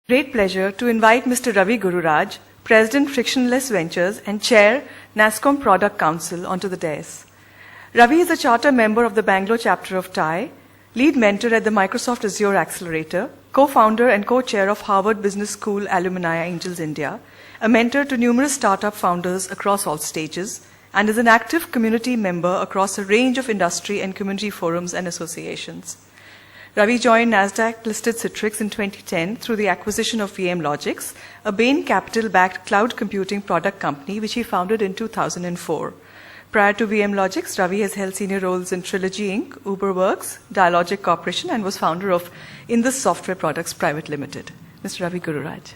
Great pleasure to invite Mr. Ravi Gururaj, President Frictionless Ventures and Chair, NASSCOM Product Council, onto the dais. Ravi is a charter member of the Bangalore chapter of TIE, lead mentor at the Microsoft Azure Accelerator, co-founder and co-chair of Harvard Business School Alumni Angels India, a mentor to numerous startup founders across all stages, and is an active community member across a range of industry and community forums and associations. Ravi joined NASDAQ-listed Citrix in 2010 through the acquisition of VMlogics, a Bain Capital-backed cloud computing product company which he founded in 2004. Prior to VMlogics, Ravi has held senior roles in Trilogy Inc., UberWorks, Dialogic Corporation, and was founder of Indus Software Products Private Limited. Mr. Ravi Gururaj.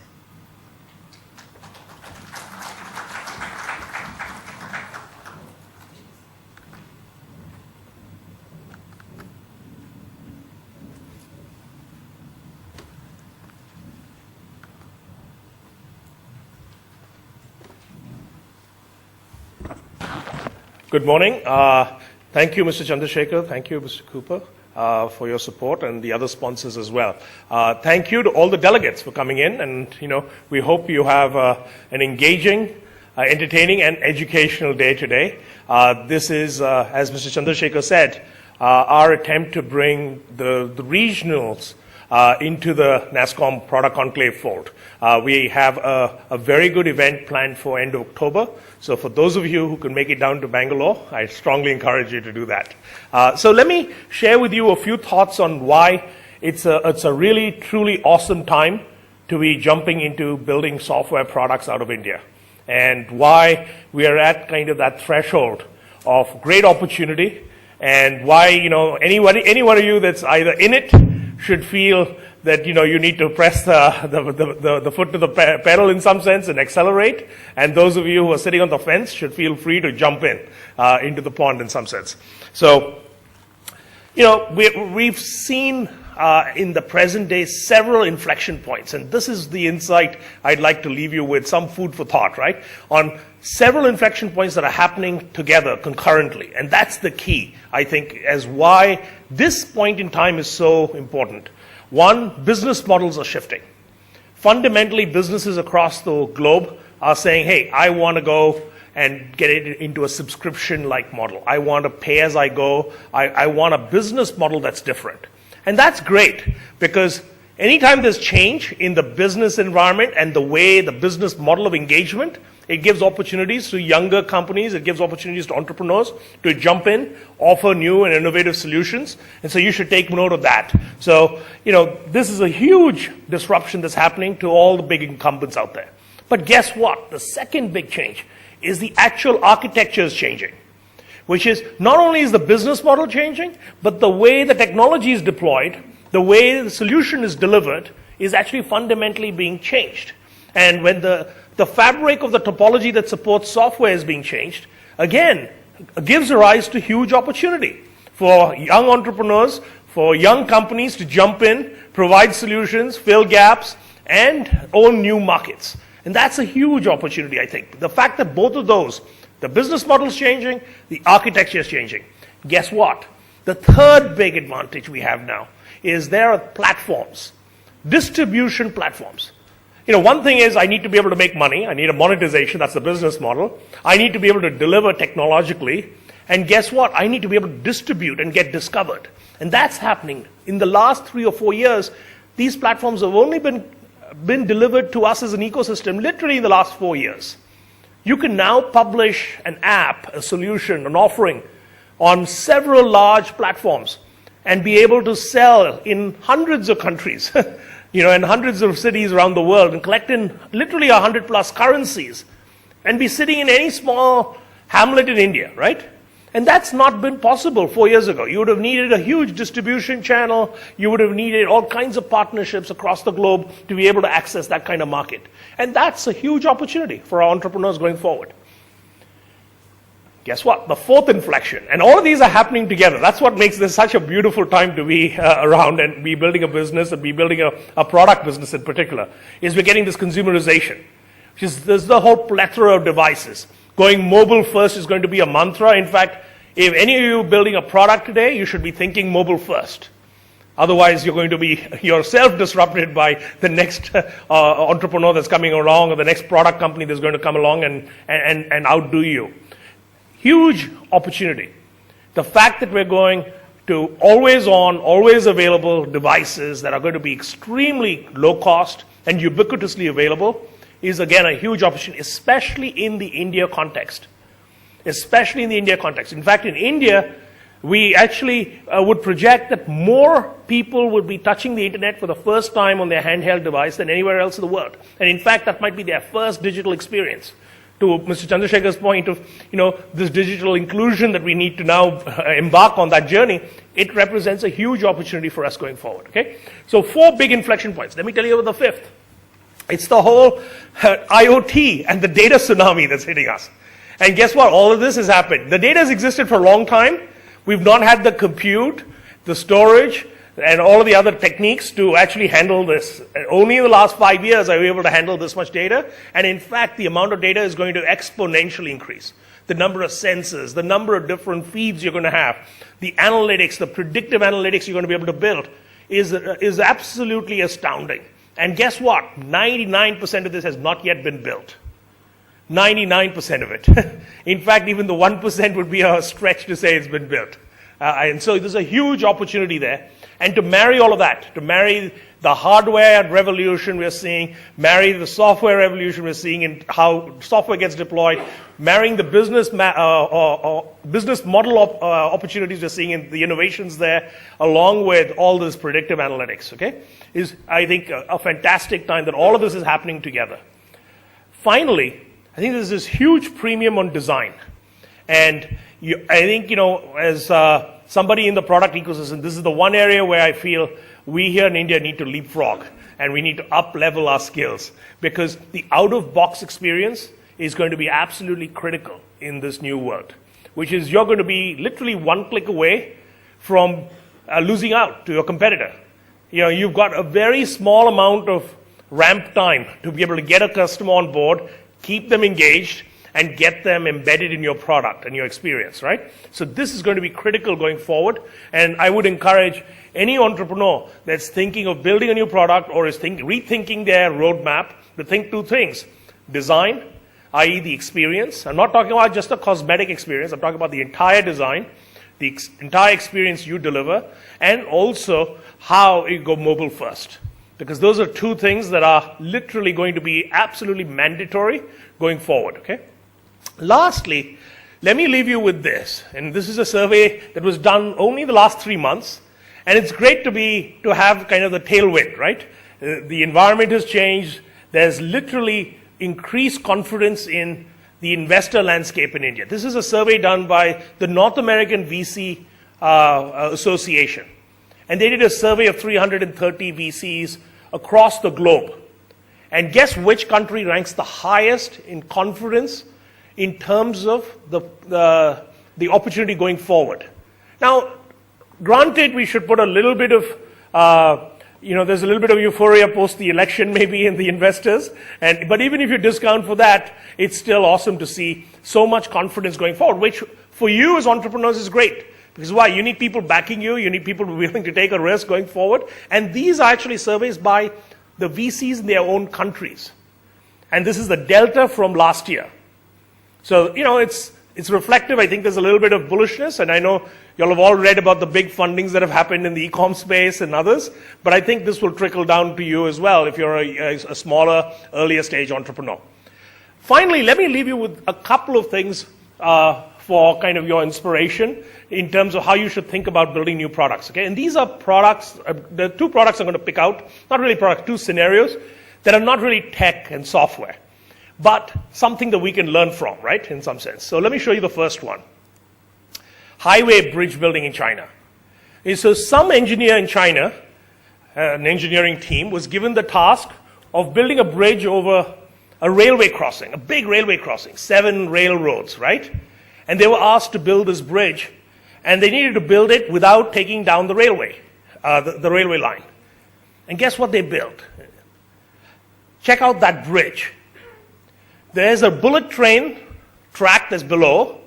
Good morning. Thank you, Mr. Chandrasekhar. Thank you, Mr. Cooper, for your support, and the other sponsors as well. Thank you to all the delegates for coming in, and we hope you have an engaging, entertaining, and educational day today. This is, as Mr. Chandrasekhar said, our attempt to bring the regionals into the NASSCOM Product Conclave fold. We have a very good event planned for end of October. So for those of you who can make it down to Bangalore, I strongly encourage you to do that. So let me share with you a few thoughts on why it's a really, truly awesome time to be jumping into building software products out of India, and why we are at kind of that threshold of great opportunity, and why any one of you that's either in it should feel that you need to press the foot to the pedal in some sense and accelerate, and those of you who are sitting on the fence should feel free to jump in into the pond in some sense. So, we've seen in the present day several inflection points, and this is the insight I'd like to leave you with, some food for thought, right? On several inflection points that are happening together concurrently, and that's the key, I think, as why this point in time is so important. One, business models are shifting. Fundamentally, businesses across the globe are saying, hey, I want to go and get it into a subscription-like model. I want to pay as I go. I want a business model that's different. And that's great, because anytime there's change in the business environment and the way the business model of engagement, it gives opportunities to younger companies, it gives opportunities to entrepreneurs to jump in, offer new and innovative solutions, and so you should take note of that. So, this is a huge disruption that's happening to all the big incumbents out there. But guess what? The second big change is the actual architecture is changing, which is not only is the business model changing, but the way the technology is deployed, the way the solution is delivered is actually fundamentally being changed. And when the fabric of the topology that supports software is being changed, again, gives rise to huge opportunity for young entrepreneurs, for young companies to jump in, provide solutions, fill gaps, and own new markets. And that's a huge opportunity, I think. The fact that both of those, the business model is changing, the architecture is changing. Guess what? The third big advantage we have now is there are platforms, distribution platforms. One thing is I need to be able to make money. I need a monetization. That's the business model. I need to be able to deliver technologically. And guess what? I need to be able to distribute and get discovered. And that's happening. In the last 3 or 4 years, these platforms have only been delivered to us as an ecosystem literally in the last 4 years. You can now publish an app, a solution, an offering on several large platforms and be able to sell in hundreds of countries, in hundreds of cities around the world, and collect in literally 100+ currencies and be sitting in any small hamlet in India, right? And that's not been possible 4 years ago. You would have needed a huge distribution channel. You would have needed all kinds of partnerships across the globe to be able to access that kind of market. And that's a huge opportunity for our entrepreneurs going forward. Guess what? The fourth inflection. And all of these are happening together. That's what makes this such a beautiful time to be around and be building a business and be building a product business in particular, is we're getting this consumerization. There's the whole plethora of devices. Going mobile first is going to be a mantra. In fact, if any of you are building a product today, you should be thinking mobile first. Otherwise, you're going to be yourself disrupted by the next entrepreneur that's coming along or the next product company that's going to come along and outdo you. Huge opportunity. The fact that we're going to always on, always available devices that are going to be extremely low cost and ubiquitously available is again a huge opportunity, especially in the India context. Especially in the India context. In fact, in India, we actually would project that more people would be touching the internet for the first time on their handheld device than anywhere else in the world. And in fact, that might be their first digital experience. To Mr. Chandrasekhar's point of, this digital inclusion that we need to now embark on that journey, it represents a huge opportunity for us going forward, okay? So 4 big inflection points. Let me tell you about the 5th. It's the whole IoT and the data tsunami that's hitting us. And guess what? All of this has happened. The data has existed for a long time. We've not had the compute, the storage, and all of the other techniques to actually handle this. Only in the last 5 years are we able to handle this much data. And in fact, the amount of data is going to exponentially increase. The number of sensors, the number of different feeds you're going to have, the analytics, the predictive analytics you're going to be able to build is absolutely astounding. And guess what? 99% of this has not yet been built. 99% of it. In fact, even the 1% would be a stretch to say it's been built. And so there's a huge opportunity there. And to marry all of that, to marry the hardware revolution we're seeing, marry the software revolution we're seeing in how software gets deployed, marrying the business business model opportunities we're seeing in the innovations there, along with all this predictive analytics, okay, is, I think, a fantastic time that all of this is happening together. Finally, I think there's this huge premium on design. And I think, as somebody in the product ecosystem, this is the one area where I feel we here in India need to leapfrog and we need to up-level our skills, because the out-of-box experience is going to be absolutely critical in this new world, which is you're going to be literally one click away from losing out to your competitor. You've got a very small amount of ramp time to be able to get a customer on board, keep them engaged, and get them embedded in your product and your experience, right? So this is going to be critical going forward, and I would encourage any entrepreneur that's thinking of building a new product or is rethinking their roadmap to think 2 things. Design, i.e. the experience. I'm not talking about just a cosmetic experience. I'm talking about the entire design, the entire experience you deliver, and also how you go mobile first. Because those are 2 things that are literally going to be absolutely mandatory going forward, okay? Lastly, let me leave you with this. And this is a survey that was done only the last 3 months. And it's great to have kind of the tailwind, right? The environment has changed. There's literally increased confidence in the investor landscape in India. This is a survey done by the North American VC Association. And they did a survey of 330 VCs across the globe. And guess which country ranks the highest in confidence in terms of the opportunity going forward? Now, granted, we should put a little bit of, there's a little bit of euphoria post the election maybe in the investors. But even if you discount for that, it's still awesome to see so much confidence going forward, which for you as entrepreneurs is great. Because why? You need people backing you. You need people willing to take a risk going forward. And these are actually surveys by the VCs in their own countries. And this is the delta from last year. So, it's reflective. I think there's a little bit of bullishness, and I know you'll have all read about the big fundings that have happened in the e-com space and others, but I think this will trickle down to you as well if you're a smaller, earlier stage entrepreneur. Finally, let me leave you with a couple of things for kind of your inspiration in terms of how you should think about building new products, okay? And these are products, the 2 products I'm going to pick out, not really products, 2 scenarios that are not really tech and software, but something that we can learn from, right, in some sense. So let me show you the first one. Highway bridge building in China. And so some engineer in China, an engineering team, was given the task of building a bridge over a railway crossing, a big railway crossing, 7 railroads, right? And they were asked to build this bridge, and they needed to build it without taking down the railway, the railway line. And guess what they built? Check out that bridge. There's a bullet train track that's below,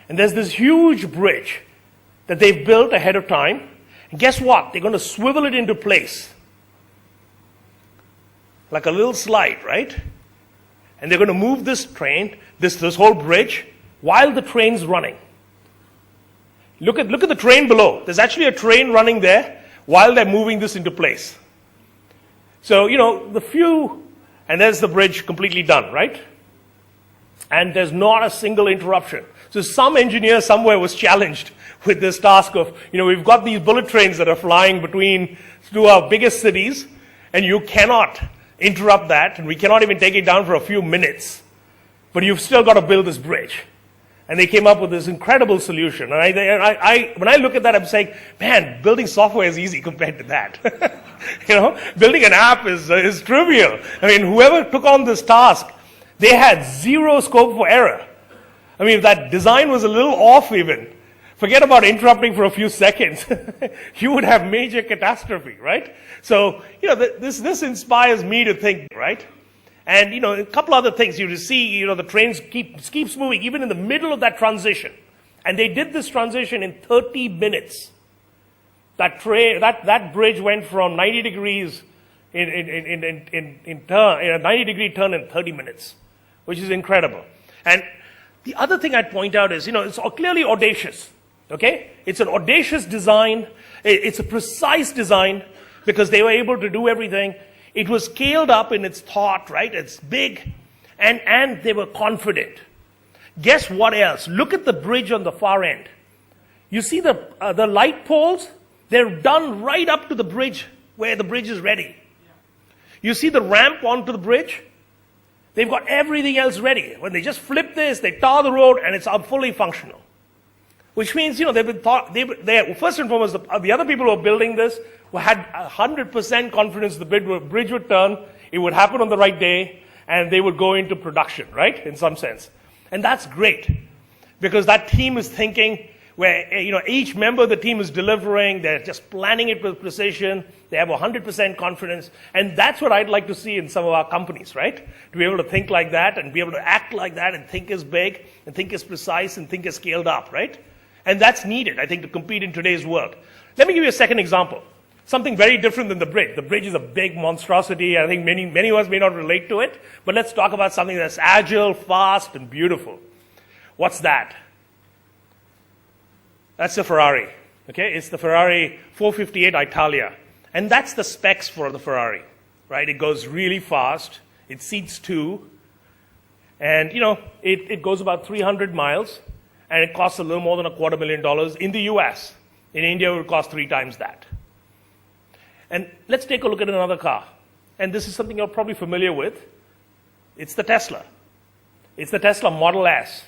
and there's this huge bridge that they've built ahead of time, And guess what? They're going to swivel it into place. Like a little slide, right? And they're going to move this train, this whole bridge, while the train's running. Look at the train below. There's actually a train running there while they're moving this into place. So, and there's the bridge completely done, right? And there's not a single interruption. So some engineer somewhere was challenged with this task of, we've got these bullet trains that are flying between two of our biggest cities, and you cannot interrupt that, and we cannot even take it down for a few minutes. But you've still got to build this bridge. And they came up with this incredible solution. And when I look at that, I'm saying, man, building software is easy compared to that. Building an app is trivial. I mean, whoever took on this task, they had zero scope for error. I mean, if that design was a little off even, forget about interrupting for a few seconds. You would have major catastrophe, right? So, this inspires me to think, right? And, a couple other things you see, the trains keeps moving, even in the middle of that transition. And they did this transition in 30 minutes. That bridge went from 90 degrees in a 90-degree turn in 30 minutes, which is incredible. And the other thing I'd point out is, it's clearly audacious, okay? It's an audacious design. It's a precise design because they were able to do everything. It was scaled up in its thought, right? It's big, and they were confident. Guess what else? Look at the bridge on the far end. You see the light poles? They're done right up to the bridge where the bridge is ready. You see the ramp onto the bridge? They've got everything else ready. When they just flip this, they tar the road, and it's fully functional. Which means, they've been thought, first and foremost, the other people who are building this had 100% confidence the bridge would turn, it would happen on the right day, and they would go into production, right? In some sense. And that's great. Because that team is thinking where, each member of the team is delivering, they're just planning it with precision, they have 100% confidence, and that's what I'd like to see in some of our companies, right? To be able to think like that, and be able to act like that, and think as big, and think as precise, and think as scaled up, right? And that's needed, I think, to compete in today's world. Let me give you a second example. Something very different than the bridge. The bridge is a big monstrosity. I think many of us may not relate to it, but let's talk about something that's agile, fast, and beautiful. What's that? That's the Ferrari, okay? It's the Ferrari 458 Italia. And that's the specs for the Ferrari, right? It goes really fast. It seats two. And, it goes about 300 miles. And it costs a little more than $250,000 in the US. In India, it would cost 3 times that. And let's take a look at another car. And this is something you're probably familiar with. It's the Tesla. It's the Tesla Model S.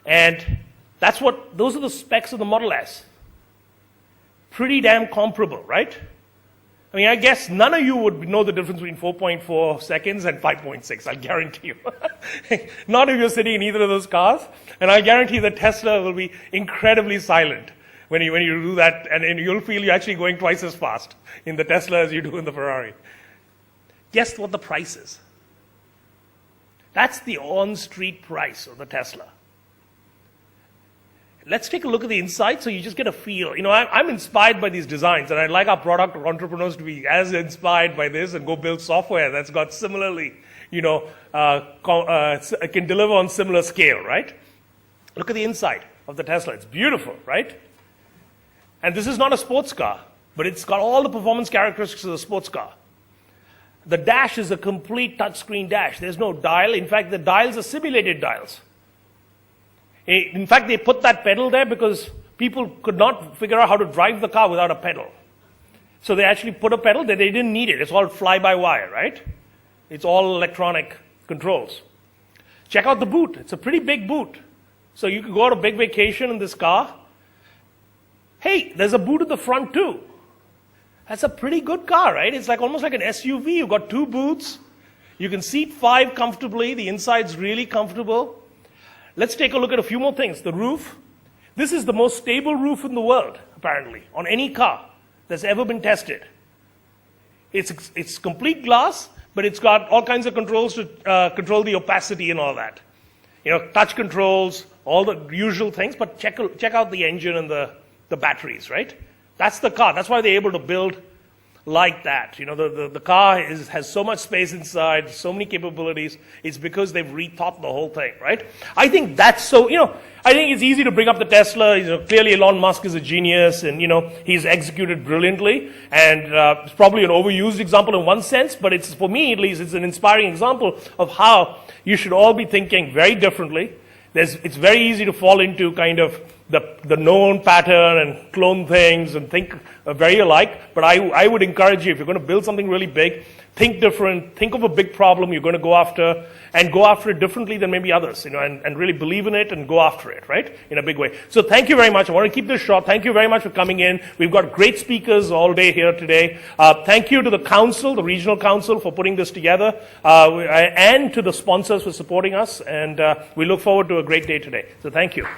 And those are the specs of the Model S. Pretty damn comparable, right? I mean, I guess none of you would know the difference between 4.4 seconds and 5.6, I'll guarantee you. Not if you're sitting in either of those cars. And I guarantee the Tesla will be incredibly silent when you do that, and you'll feel you're actually going twice as fast in the Tesla as you do in the Ferrari. Guess what the price is? That's the on-street price of the Tesla. Let's take a look at the inside so you just get a feel. I'm inspired by these designs, and I'd like our product entrepreneurs to be as inspired by this and go build software that's got similarly, can deliver on similar scale, right? Look at the inside of the Tesla. It's beautiful, right? And this is not a sports car, but it's got all the performance characteristics of a sports car. The dash is a complete touchscreen dash. There's no dial. In fact, the dials are simulated dials. In fact, they put that pedal there because people could not figure out how to drive the car without a pedal. So they actually put a pedal that they didn't need it. It's all fly-by-wire, right? It's all electronic controls. Check out the boot. It's a pretty big boot. So you could go on a big vacation in this car. Hey, there's a boot at the front too. That's a pretty good car, right? It's almost like an SUV. You've got 2 boots. You can seat 5 comfortably. The inside's really comfortable. Let's take a look at a few more things. The roof. This is the most stable roof in the world, apparently, on any car that's ever been tested. It's complete glass, but it's got all kinds of controls to control the opacity and all that. Touch controls, all the usual things, but check out the engine and the batteries, right? That's the car. That's why they're able to build like that. You know, the car has so much space inside, so many capabilities. It's because they've rethought the whole thing, right? I think that's so, you know, I think it's easy to bring up the Tesla. You know, clearly Elon Musk is a genius and, you know, he's executed brilliantly. And it's probably an overused example in one sense, but it's, for me at least, it's an inspiring example of how you should all be thinking very differently. It's very easy to fall into kind of the known pattern and clone things and think very alike. But I would encourage you, if you're going to build something really big, think different, think of a big problem you're going to go after, and go after it differently than maybe others, you know, and really believe in it and go after it, right, in a big way. So thank you very much. I want to keep this short. Thank you very much for coming in. We've got great speakers all day here today. Thank you to the council, the regional council, for putting this together, and to the sponsors for supporting us. And we look forward to a great day today. So thank you.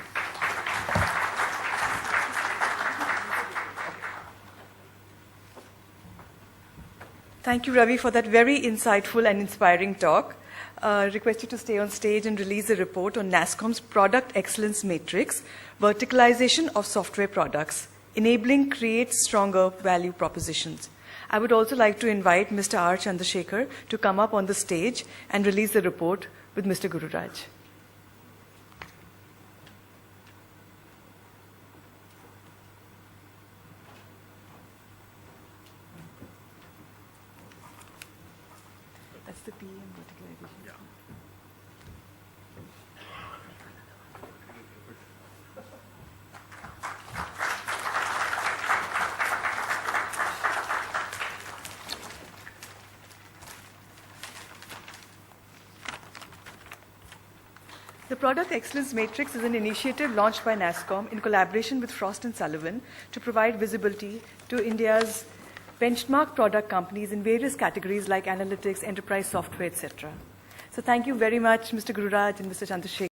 Thank you, Ravi, for that very insightful and inspiring talk. Request you to stay on stage and release a report on NASSCOM's Product Excellence Matrix, Verticalization of Software Products, Enabling Create Stronger Value Propositions. I would also like to invite Mr. R. Chandrasekhar to come up on the stage and release the report with Mr. Gururaj. That's the PM verticalization. Yeah. The Product Excellence Matrix is an initiative launched by NASSCOM in collaboration with Frost & Sullivan to provide visibility to India's benchmark product companies in various categories like analytics, enterprise software, etc. So thank you very much, Mr. Gururaj and Mr. Chandrasekhar.